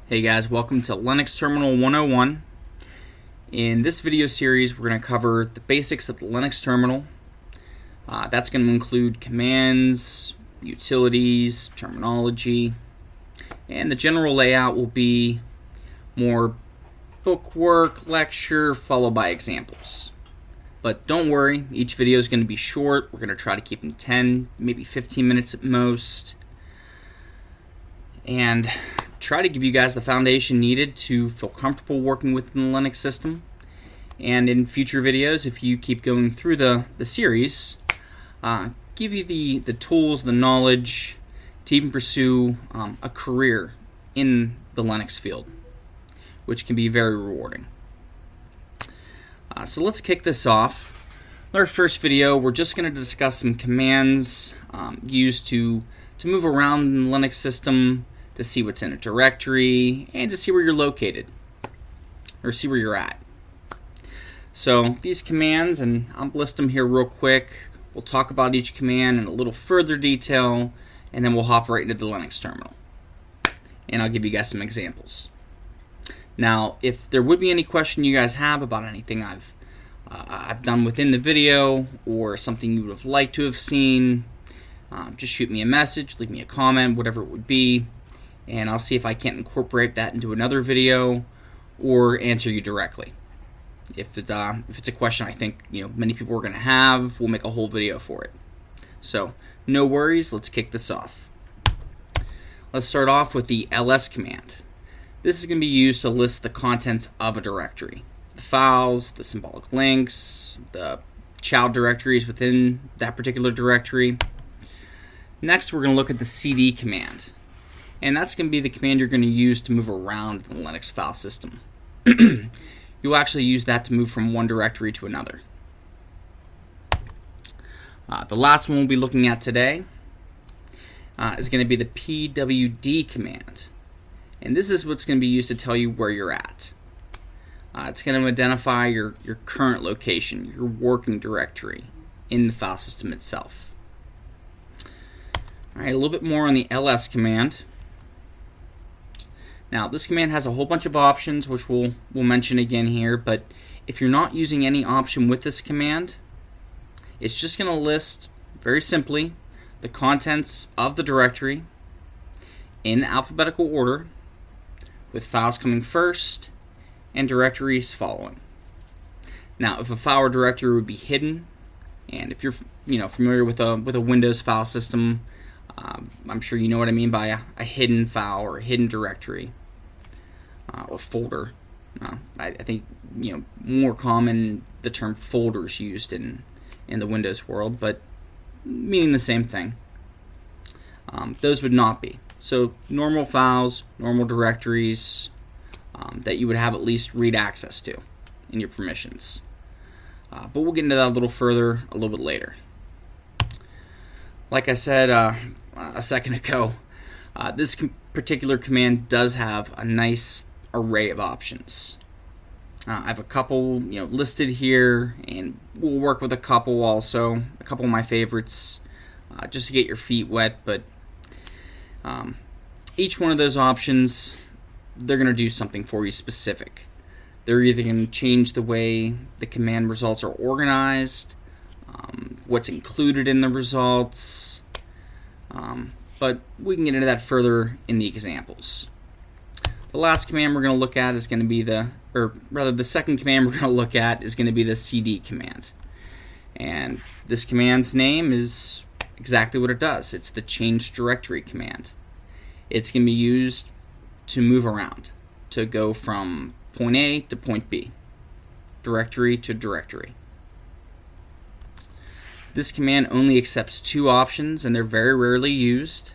Hey guys, welcome to Linux Terminal 101. In this video series, we're going to cover the basics of the Linux terminal. That's going to include commands, utilities, terminology, and the general layout will be more bookwork, lecture, followed by examples. But don't worry, each video is going to be short. We're going to try to keep them 10, maybe 15 minutes at most. And try to give you guys the foundation needed to feel comfortable working within the Linux system. And in future videos, if you keep going through the series, give you the tools, the knowledge to even pursue a career in the Linux field, which can be very rewarding. So let's kick this off. In our first video, we're just going to discuss some commands used to move around the Linux system, to see what's in a directory, and to see where you're located, or see where you're at. So these commands, and I'll list them here real quick. We'll talk about each command in a little further detail, and then we'll hop right into the Linux terminal. And I'll give you guys some examples. Now, if there would be any question you guys have about anything I've done within the video, or something you would have liked to have seen, just shoot me a message, leave me a comment, whatever it would be, and I'll see if I can't incorporate that into another video or answer you directly. If it's a question I think many people are going to have, we'll make a whole video for it. So no worries, let's kick this off. Let's start off with the ls command. This is going to be used to list the contents of a directory. The files, the symbolic links, the child directories within that particular directory. Next, we're going to look at the cd command. And that's going to be the command you're going to use to move around the Linux file system. You'll actually use that to move from one directory to another. The last one we'll be looking at today is going to be the pwd command. And this is what's going to be used to tell you where you're at. It's going to identify your current location, your working directory in the file system itself. All right, a little bit more on the ls command. Now, this command has a whole bunch of options, which we'll mention again here, but if you're not using any option with this command, it's just going to list, very simply, the contents of the directory in alphabetical order, with files coming first and directories following. Now, if a file or directory would be hidden, and if you're familiar with a Windows file system, I'm sure you know what I mean by a hidden file or a hidden directory or folder. I think more common the term folders used in the Windows world, but meaning the same thing. Those would not be. So normal files, normal directories that you would have at least read access to in your permissions. But we'll get into that a little further a little bit later. Like I said a second ago, this particular command does have a nice array of options. I have a couple listed here, and we'll work with a couple also, a couple of my favorites, just to get your feet wet. But each one of those options, they're going to do something for you specific. They're either going to change the way the command results are organized, what's included in the results, but we can get into that further in the examples. The last command we're going to look at is going to be the second command we're going to look at is going to be the cd command. And this command's name is exactly what it does. It's the change directory command. It's going to be used to move around, to go from point A to point B, directory to directory. This command only accepts two options, and they're very rarely used.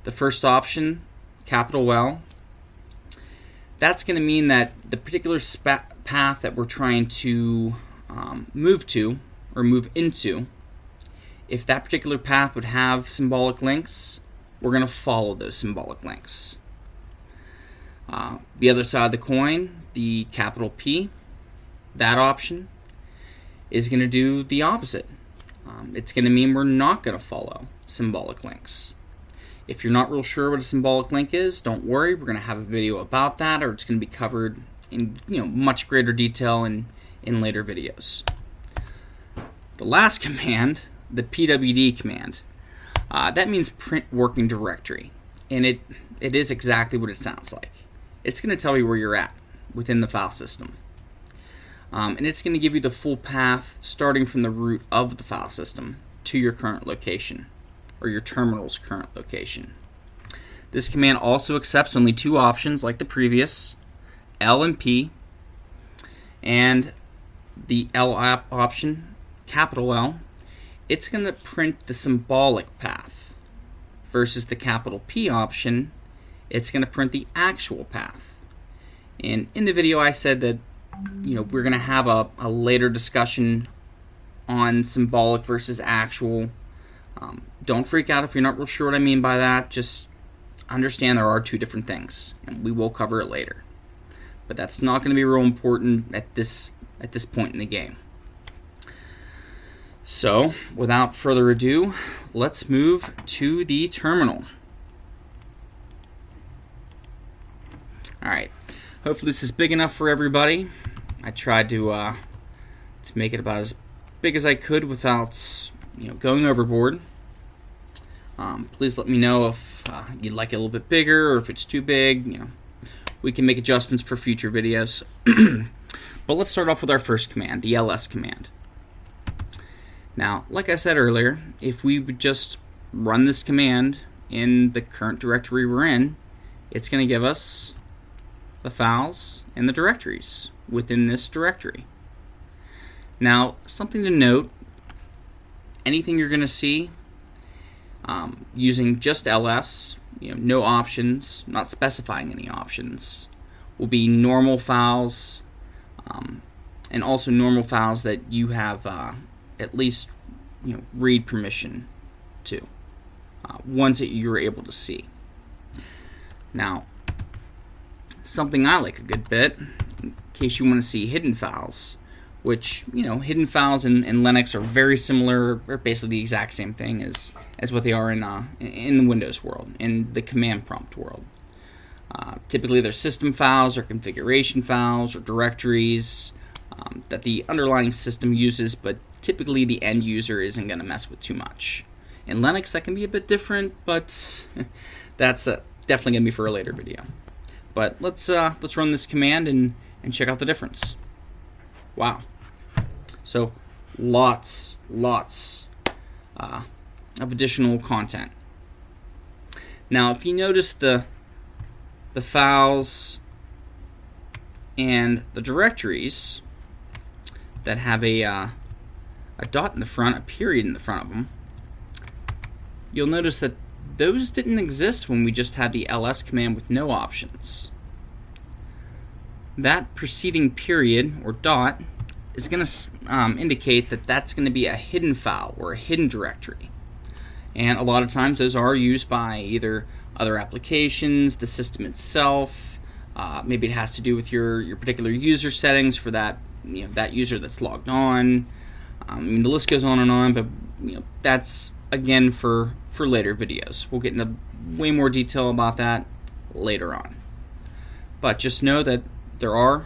The first option, capital L, that's going to mean that the particular path that we're trying to move to or move into, if that particular path would have symbolic links, we're going to follow those symbolic links. The other side of the coin, the capital P, that option is going to do the opposite. It's going to mean we're not going to follow symbolic links. If you're not real sure what a symbolic link is, don't worry. We're going to have a video about that, or it's going to be covered in much greater detail in later videos. The last command, the pwd command, that means print working directory, and it is exactly what it sounds like. It's going to tell you where you're at within the file system, and it's going to give you the full path starting from the root of the file system to your current location, or your terminal's current location. This command also accepts only two options like the previous, L and P, and the L option, capital L, it's going to print the symbolic path, versus the capital P option, it's going to print the actual path. And in the video I said that we're going to have a later discussion on symbolic versus actual. Don't freak out if you're not real sure what I mean by that. Just understand there are two different things, and we will cover it later. But that's not going to be real important at this point in the game. So, without further ado, let's move to the terminal. Alright, hopefully this is big enough for everybody. I tried to make it about as big as I could without going overboard. Please let me know if you'd like it a little bit bigger, or if it's too big. We can make adjustments for future videos. But let's start off with our first command, the ls command. Now, like I said earlier, if we would just run this command in the current directory we're in, it's going to give us the files and the directories within this directory. Now, something to note, anything you're going to see using just ls, no options, not specifying any options, will be normal files, and also normal files that you have at least read permission to, ones that you're able to see. Now, something I like a good bit, in case you want to see hidden files, which, hidden files in Linux are very similar, or basically the exact same thing as what they are in the Windows world, in the command prompt world. Typically they're system files, or configuration files, or directories that the underlying system uses, but typically the end user isn't going to mess with too much. In Linux that can be a bit different, but that's definitely going to be for a later video. But let's run this command and check out the difference. Wow. So lots of additional content. Now, if you notice the files and the directories that have a dot in the front, a period in the front of them, you'll notice that those didn't exist when we just had the ls command with no options. That preceding period, or dot, is going to indicate that that's going to be a hidden file or a hidden directory. And a lot of times those are used by either other applications, the system itself, maybe it has to do with your particular user settings for that that user that's logged on. The list goes on, but that's again for later videos. We'll get into way more detail about that later on. But just know that there are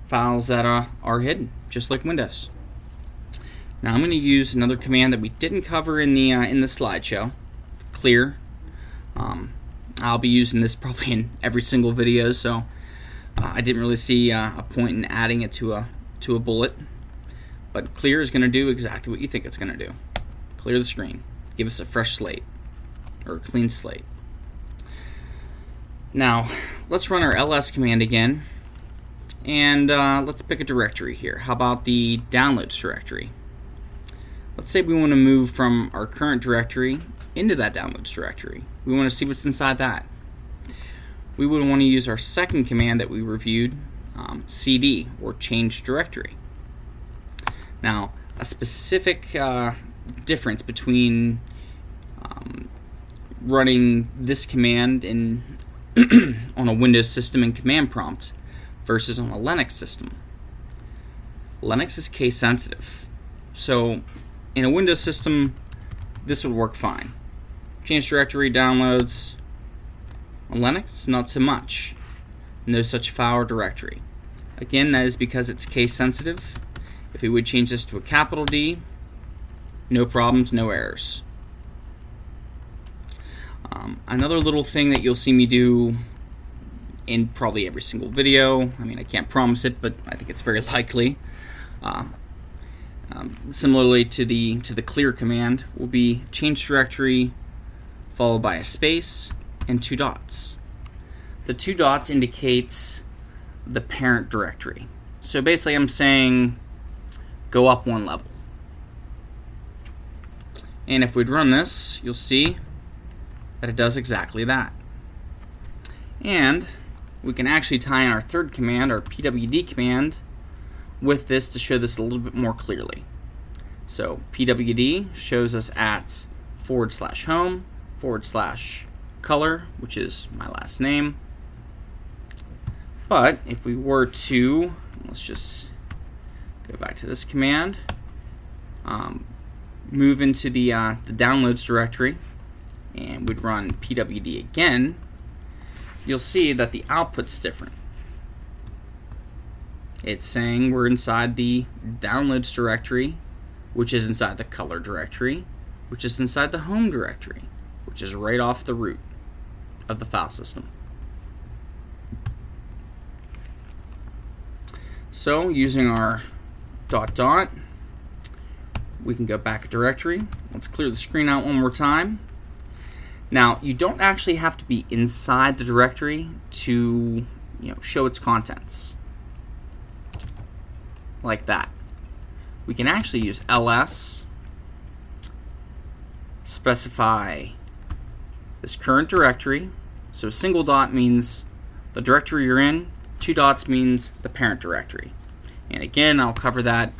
files that are hidden, just like Windows. Now I'm going to use another command that we didn't cover in the slideshow, clear. I'll be using this probably in every single video, so I didn't really see a point in adding it to a bullet. But clear is going to do exactly what you think it's going to do. Clear the screen, give us a fresh slate, or a clean slate. Now let's run our ls command again. And let's pick a directory here. How about the downloads directory? Let's say we want to move from our current directory into that downloads directory. We want to see what's inside that. We would want to use our second command that we reviewed, cd, or change directory. Now, a specific difference between running this command on a Windows system in command prompt versus on a Linux system. Linux is case sensitive. So in a Windows system, this would work fine. change directory downloads. On Linux, not so much. No such file or directory. Again, that is because it's case sensitive. If we would change this to a capital D, no problems, no errors. Another little thing that you'll see me do in probably every single video, I mean, I can't promise it, but I think it's very likely. Similarly to the clear command, will be change directory followed by a space and 2 dots. The 2 dots indicates the parent directory. So basically I'm saying go up 1 level. And if we'd run this, you'll see that it does exactly that. And we can actually tie in our third command, our pwd command, with this to show this a little bit more clearly. So pwd shows us at /home /color, which is my last name. But if we were to, let's just go back to this command, move into the downloads directory, and we'd run pwd again, you'll see that the output's different. It's saying we're inside the downloads directory, which is inside the color directory, which is inside the home directory, which is right off the root of the file system. So using our ... we can go back a directory. Let's clear the screen out one more time. Now, you don't actually have to be inside the directory to, show its contents. Like that. We can actually use ls, specify this current directory. So a single dot means the directory you're in, 2 dots means the parent directory. And again, I'll cover that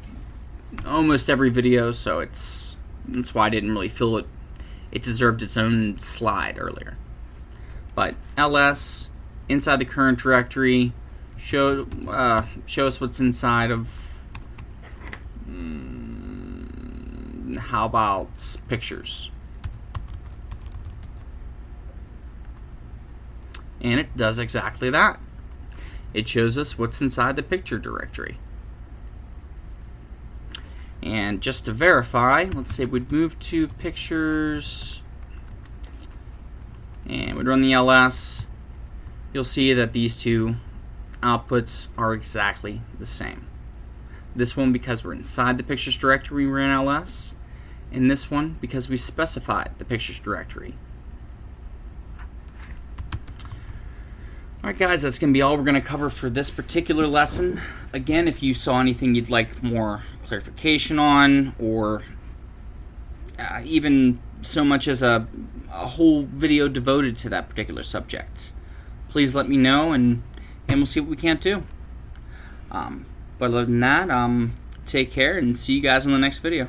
almost every video, so that's why I didn't really feel it deserved its own slide earlier. But ls, inside the current directory, show us what's inside of, how about pictures? And it does exactly that. It shows us what's inside the picture directory. And just to verify, let's say we'd move to pictures and we'd run the ls. You'll see that these 2 outputs are exactly the same. This one because we're inside the pictures directory, we ran ls, and this one because we specified the pictures directory. Alright guys, that's going to be all we're going to cover for this particular lesson. Again, if you saw anything you'd like more clarification on, or even so much as a whole video devoted to that particular subject, please let me know, and we'll see what we can do. But other than that, take care and see you guys in the next video.